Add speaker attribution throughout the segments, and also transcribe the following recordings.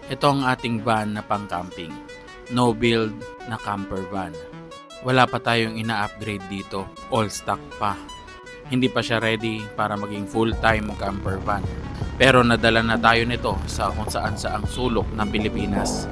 Speaker 1: Ito ang ating van na pang-camping. No build na camper van. Wala pa tayong ina-upgrade dito. All stock pa. Hindi pa siya ready para maging full-time camper van. Pero nadala na tayo nito sa kung saan saang sulok ng Pilipinas.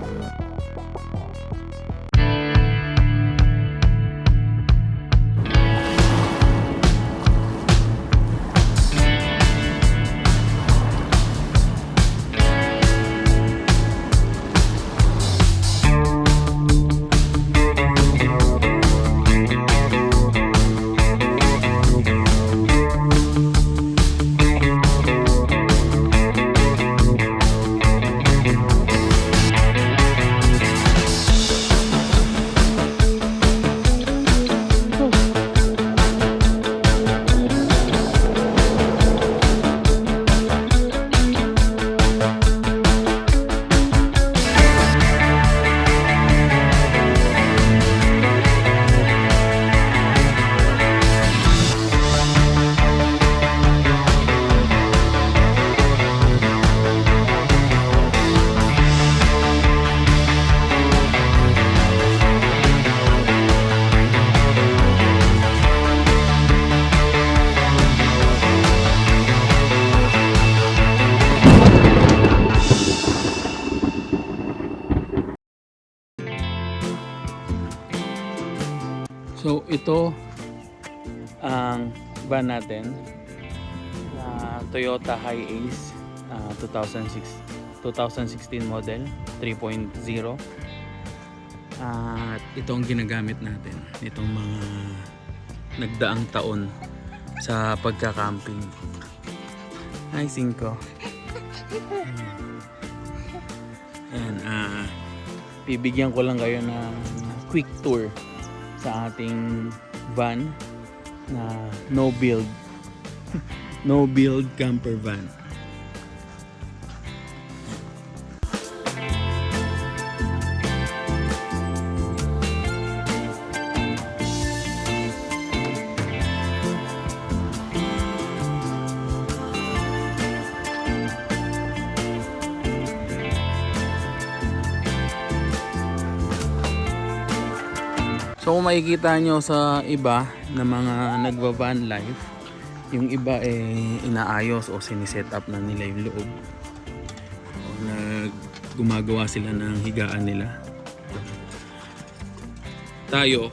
Speaker 1: So ito ang van natin na Toyota Hiace 2016 model 3.0 at ito ang ginagamit natin itong mga nagdaang taon sa pagka-camping. Hi Cinco. Ayan, bibigyan ko lang kayo ng quick tour sa ating van na no build no build camper van. So kung makikita nyo sa iba na mga nagva-van life, yung iba inaayos o siniset up na nila yung loob. O gumagawa sila ng higaan nila. Tayo,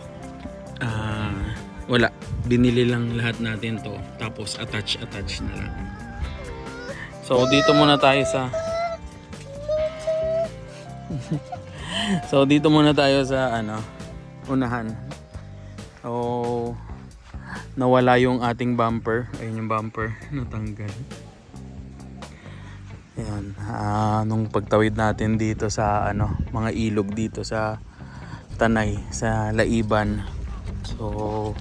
Speaker 1: wala. Binili lang lahat natin to. Tapos attach na lang. So dito muna tayo sa unahan. So nawala yung ating bumper. Ayun yung bumper, natanggal. Ayan, nung pagtawid natin dito sa mga ilog dito sa Tanay, sa Laiban. So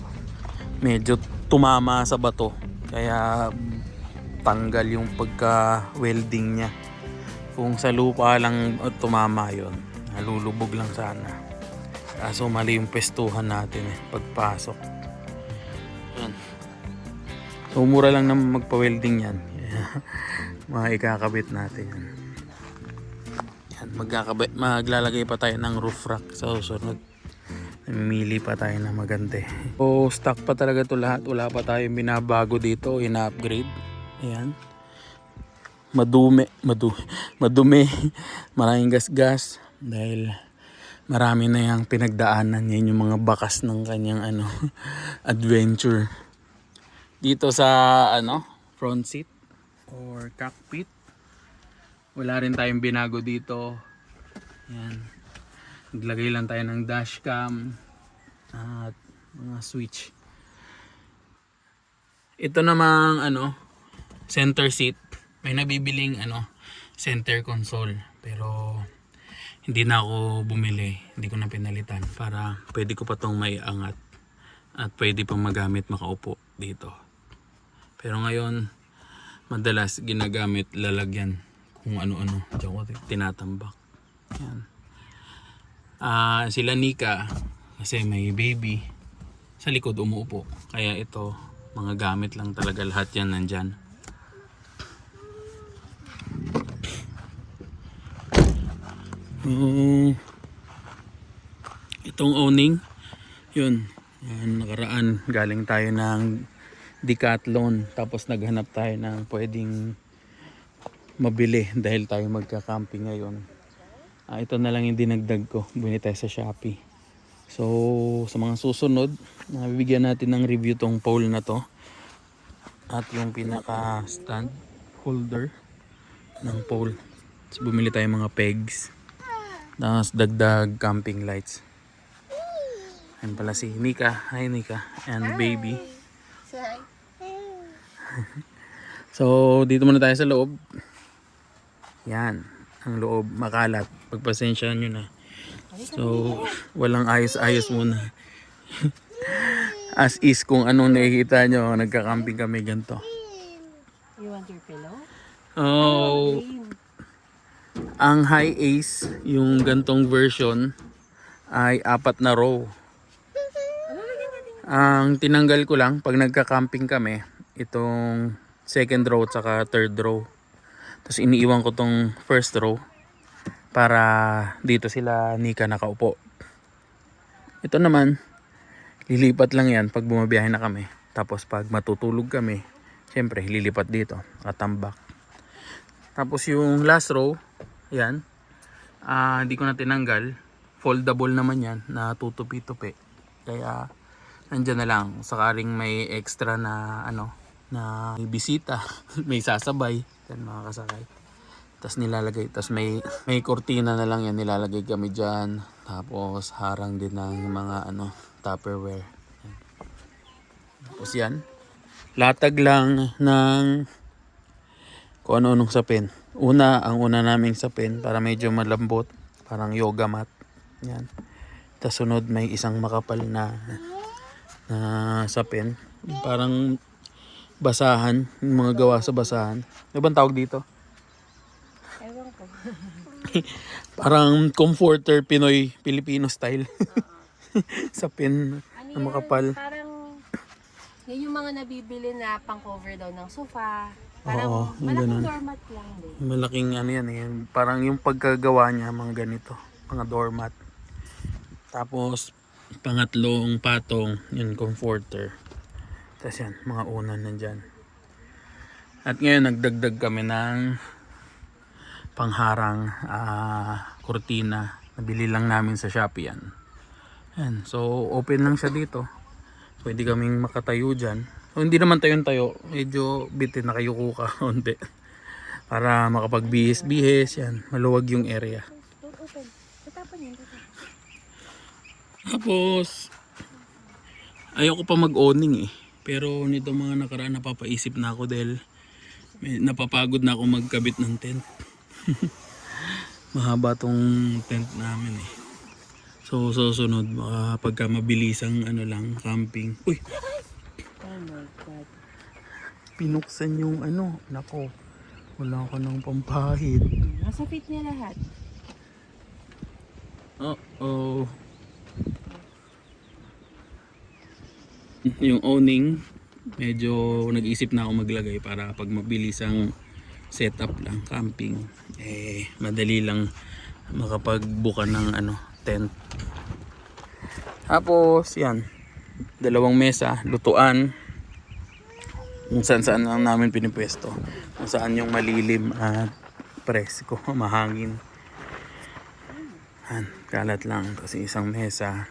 Speaker 1: medyo tumama sa bato. Kaya tanggal yung pagka-welding niya. Kung sa lupa lang tumama yon, nalulubog lang sana. So mali yung pestuhan natin pagpasok. Yan. So mura lang naman magpa-welding yan. Ikakabit natin yan. Yan, maglalagay pa tayo ng roof rack sa susunod. Namimili pa tayo ng magante. So stock pa talaga to lahat. Wala pa tayong binabago dito, ina-upgrade. Ayan. Madumi. Maraming gas dahil marami na yung pinagdaanan. Yan yung mga bakas ng kanyang adventure. Dito sa front seat or cockpit, wala rin tayong binago dito. Yan. Naglagay lang tayo ng dashcam at mga switch. Ito namang center seat. May nabibiling center console, pero hindi na ako bumili, hindi ko na pinalitan para pwede ko pa tong maiangat at pwede pang magamit makaupo dito. Pero ngayon madalas ginagamit lalagyan kung ano-ano, diyan ko tinatambak. Yan. Sila Nika kasi may baby sa likod umuupo, kaya ito mga gamit lang talaga lahat yan nandyan. Itong owning, yun. Nakaraan, galing tayo ng Decathlon. Tapos naghanap tayo ng pwedeng mabili dahil tayo magka-camping ngayon. Ito na lang yung dinagdag ko. Bumili tayo sa Shopee. So, sa mga susunod, bibigyan natin ng review tong pole na to. At yung pinaka stand holder ng pole. So, bumili tayo mga pegs. Tapos dagdag camping lights. Ayan pala si Nika. Hi Nika. And baby. So, dito muna tayo sa loob. Yan. Ang loob makalat. Pagpasensyahan nyo na. So, walang ayos-ayos muna. As is, kung anong nakikita nyo, nagka-camping kami ganito.
Speaker 2: You want your pillow?
Speaker 1: Oh, ang high ace, yung gantong version, ay 4 na row. Ang tinanggal ko lang, pag nagka-camping kami, itong second row at saka third row. Tapos iniiwan ko tong first row para dito sila Nika nakaupo. Ito naman, lilipat lang yan pag bumabiyahe na kami. Tapos pag matutulog kami, syempre lilipat dito, katambak. Tapos yung last row, yan, hindi ko na tinanggal. Foldable naman yan, na tutupi-tupi. Kaya nandyan na lang, sakaring may extra na na bisita, may sasabay, yan mga kasakay. Tapos nilalagay, tapos may kortina na lang yan, nilalagay kami dyan. Tapos harang din ng mga Tupperware. Yan. Tapos yan, latag lang ng kung ano-anong sapin. Ang una naming sapin para medyo malambot, parang yoga mat. Yan. Tapos sunod may isang makapal na sapin, parang basahan, yung mga gawa sa basahan. Ano bang tawag dito?
Speaker 2: Ewan ko.
Speaker 1: Parang comforter Pinoy Filipino style. Sapin
Speaker 2: Ano
Speaker 1: na makapal.
Speaker 2: Parang yun yung mga nabibili na pang cover daw ng sofa. Parang
Speaker 1: Oo, yung
Speaker 2: malaking
Speaker 1: ganun.
Speaker 2: doormat lang din.
Speaker 1: Malaking yan eh. Parang yung pagkagawa niya mga ganito, mga doormat. Tapos pangatlong patong, yun comforter. Tapos yan, mga unan nandyan. At ngayon nagdagdag kami ng pangharang kurtina. Nabili lang namin sa Shopee yan. Yan. So open lang siya dito. Pwede kaming makatayo dyan. So, hindi naman tayo-tayo. Medyo bitin, nakayuko ka konti. Para makapagbihis-bihis. Yan. Maluwag yung area. Tapos ayoko pa mag-owning eh. Pero nito mga nakaraan napapaisip na ako dahil napapagod na ako magkabit ng tent. Mahaba tong tent namin eh. So susunod pagka mabilisang camping. Uy!
Speaker 2: Oh my God.
Speaker 1: Pinuksan yung nako. Wala ka ng pampahid.
Speaker 2: Nasa fit niya lahat.
Speaker 1: Oh. Yung owning, medyo nag-isip na ako maglagay para pag mabilis ang setup lang, camping, madali lang makapagbuka ng tent. Tapos yan, 2 mesa, lutuan, kung saan lang namin pinipwesto, kung saan yung malilim at presko, mahangin. Kalat lang kasi isang mesa.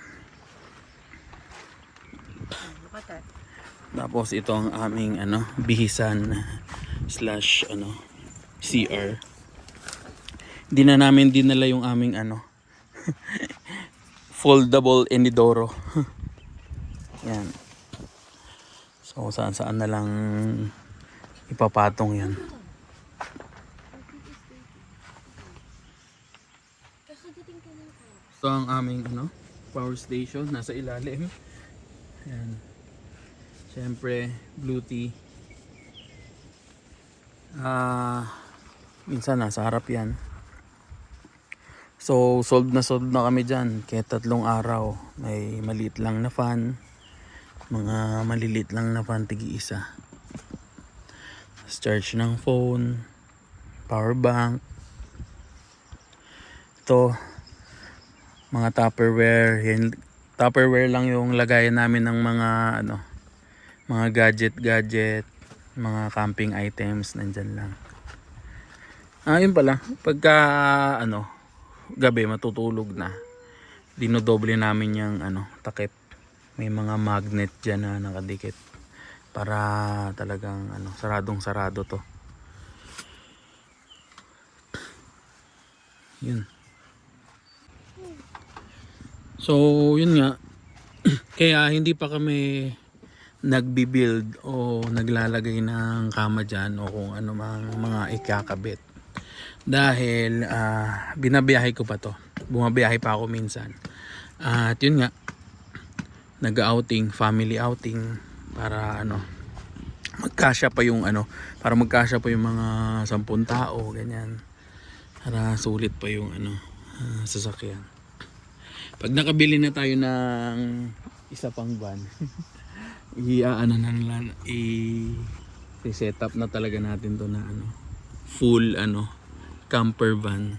Speaker 1: Tapos ito ang aming bihisan slash CR. Hindi na namin dinala yung aming foldable inidoro. Yan. So saan na lang ipapatong yan. Ito ang aming power station, nasa ilalim. Yan. Siyempre, blue tea. Minsan nasa harap yan. So, solved na kami dyan. Kaya 3 araw. May maliit lang na fan. Mga maliliit lang na fan, tigi-isa. Charge ng phone. Power bank. dito. Mga Tupperware. Yan, Tupperware lang yung lagayan namin ng mga ano, mga gadget, mga camping items nandyan lang. Yun pala, pagka ano, gabi matutulog na, dinodoble namin yung ano, takip. May mga magnet dyan na nakadikit para talagang ano, saradong sarado to. Yun. So yun nga, kaya hindi pa kami nagbi-build o naglalagay ng kama dyan o kung ano mang mga ikakabit. Dahil binabiyahe ko pa to. Bumabiyahe pa ako minsan. At yun nga, nag-outing, family outing para ano, magkasya pa yung ano, para magkasya pa yung mga 10 tao, ganyan. Para sulit pa yung ano, sasakyan. Pag nakabili na tayo ng isa pang van, i-set up na talaga natin to na ano, full ano, camper van.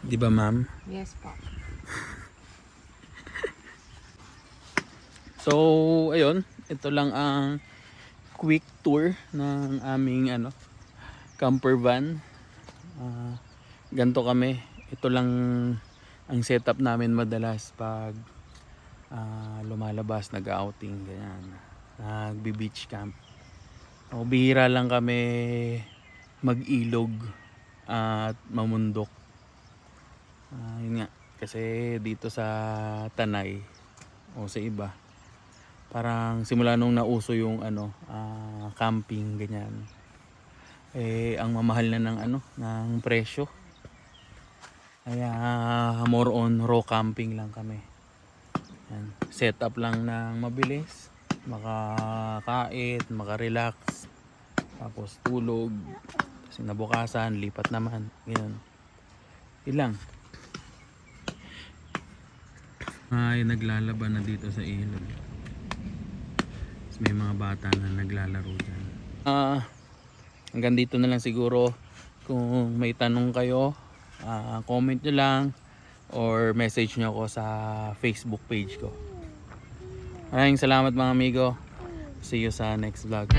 Speaker 1: Di ba, ma'am?
Speaker 2: Yes po.
Speaker 1: So, ayun, ito lang ang quick tour ng aming ano, camper van. Ganto kami. Ito lang ang setup namin madalas pag lumalabas, nag-outing, ganyan. Nagbi-beach camp. O bihira lang kami mag-ilog at mamundok. Yun nga, kasi dito sa Tanay o sa iba, parang simula nung nauso yung ano, camping, ganyan. Ang mamahal na ng ano, ng presyo. Kaya more on raw camping lang kami. Yan. Set up lang ng mabilis, makakait, makarelax, tapos tulog, kasi nabukasan, lipat naman, ganyan. Ilang ay naglalaban na dito sa ilog. May mga bata na naglalaro dyan. Hanggang dito na lang siguro. Kung may tanong kayo, comment nyo lang or message nyo ako sa Facebook page ko. Maraming salamat mga amigo. See you sa next vlog.